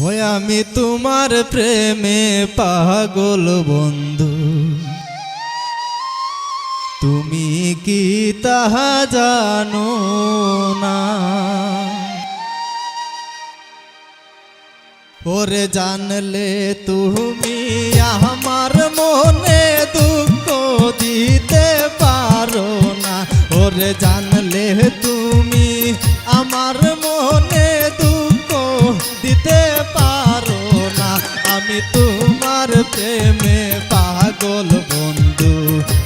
ওই আমি তোমার প্রেমে পাগল বন্ধু, তুমি কি তাহা জানো না? ওরে জানলে তুমি আমার মনে দুঃখ দিতে পারো না। ওরে জানলে তুমি আমার মনে দুঃখ দিতে পারো না। আমি তোমার প্রেমে পাগল বন্ধু,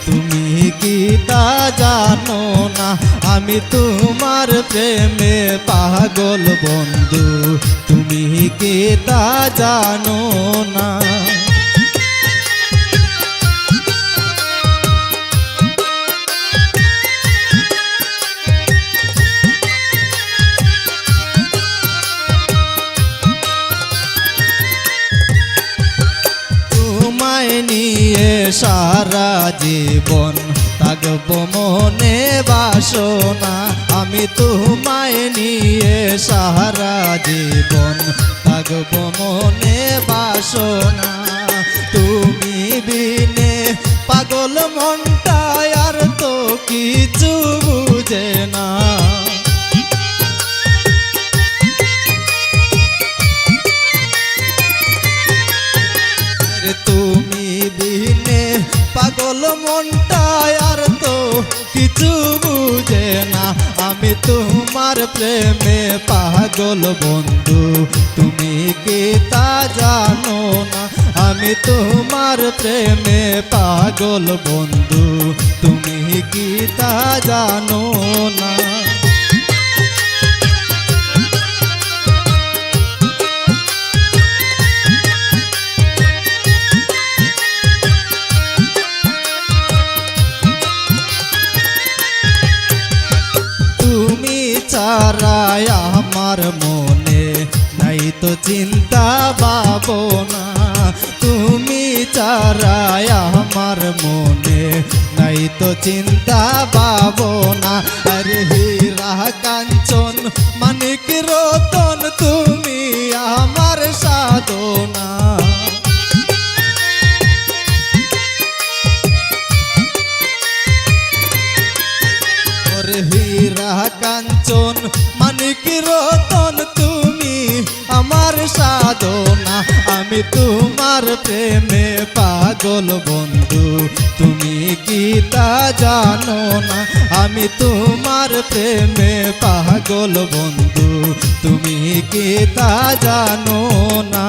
তুমি কি তা জানো না? আমি তোমার প্রেমে পাগল বন্ধু, তুমি কি তা জানো না? তোমায় নিয়ে সারা জীবন থাকবো মনে বাসনা। আমি তোমায় নিয়ে সারা জীবন থাকবো মনে বাসনা। তুমি বিনে পাগল মনটা আর তো কিছু বুঝে না। তুমি বিনে পাগল মনটা আর তো কিছু বুঝে না। আমি তোমার প্রেমে পাগল বন্ধু, তুমি কি তা জানো না? আমি তোমার প্রেমে পাগল বন্ধু, তুমি কি তা জানো না? ছাড়াই আমার মনে নাই তো চিন্তা ভাবনা। তুমি ছাড়াই আমার মনে নাই তো চিন্তা ভাবনা। আরে হীরা কাঞ্চন মানিক রতন তুমি আমার সাধনা। হীরা কাঞ্চন মানিক রতন তুমি আমার সাধনা। আমি তোমার প্রেমে পাগল বন্ধু, তুমি কি তা জানো না? আমি তোমার প্রেমে পাগল বন্ধু, তুমি কি তা জানো না?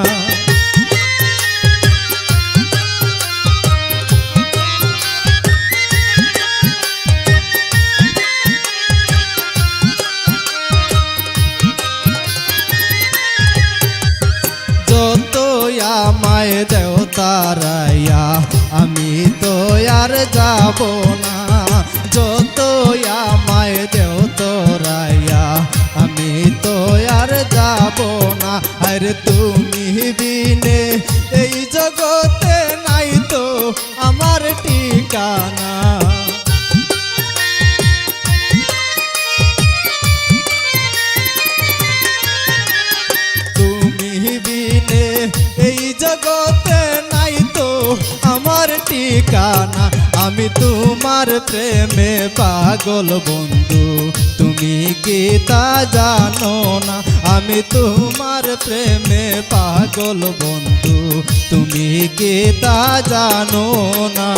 আমায় দেও তারাইয়া আমি তো আর যাব না। যত আমায় দেও তোরাইয়া আমি তো আর যাব না। আর তুমি বিনে এই জগতে নাই তো আমার ঠিকানা। এই জগতে নাই তো আমার ঠিকানা। আমি তোমার প্রেমে পাগল বন্ধু, তুমি কি তা জানো না? আমি তোমার প্রেমে পাগল বন্ধু, তুমি কি তা জানো না?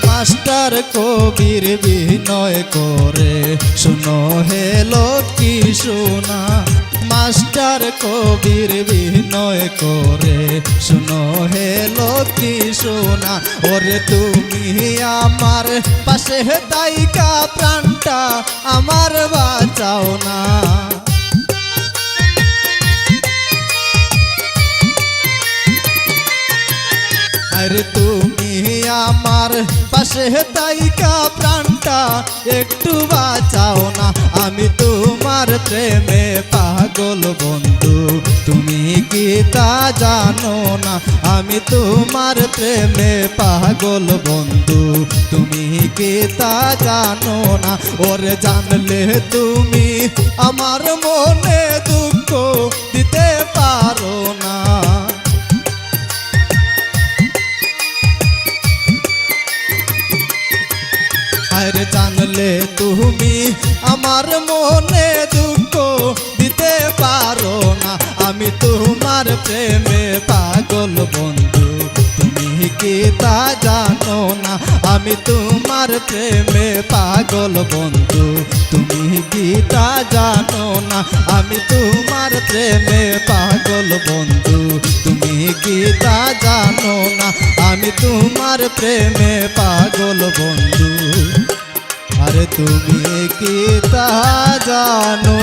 মাস্টার কবির বিনয় করে শুনো হে লক্ষ্মী সোনা। মাস্টার কবির বিনয় করে শুনো হে লক্ষ্মী সোনা। ওরে তুমি আমার পাশে দাইকা প্রাণটা আমার বাঁচাও না। আরে তুমি আমার পাশে তাইকা প্রাণটা একটু বাঁচাও না, আমি তোমার প্রেমে পাগল বন্ধু, তুমি কি তা জানো না? আমি তোমার প্রেমে পাগল বন্ধু, তুমি কি তা জানো না? ওরে জানলে তুমি আমার মনে দুঃখ দিতে পারো না। আরে জানলে তুমি আমার মনে দুঃখ দিতে পারো না, আমি তোমার প্রেমে পাগল বন্ধু, তুমি কি তা জানো না? আমি তোমার প্রেমে পাগল বন্ধু, তুমি কি তা জানো না? আমি তোমার প্রেমে পাগল বন্ধু, তুমি কি তা জানো না? আমি তোমার প্রেমে পাগল বন্ধু, আরে তুমি কি তা জানো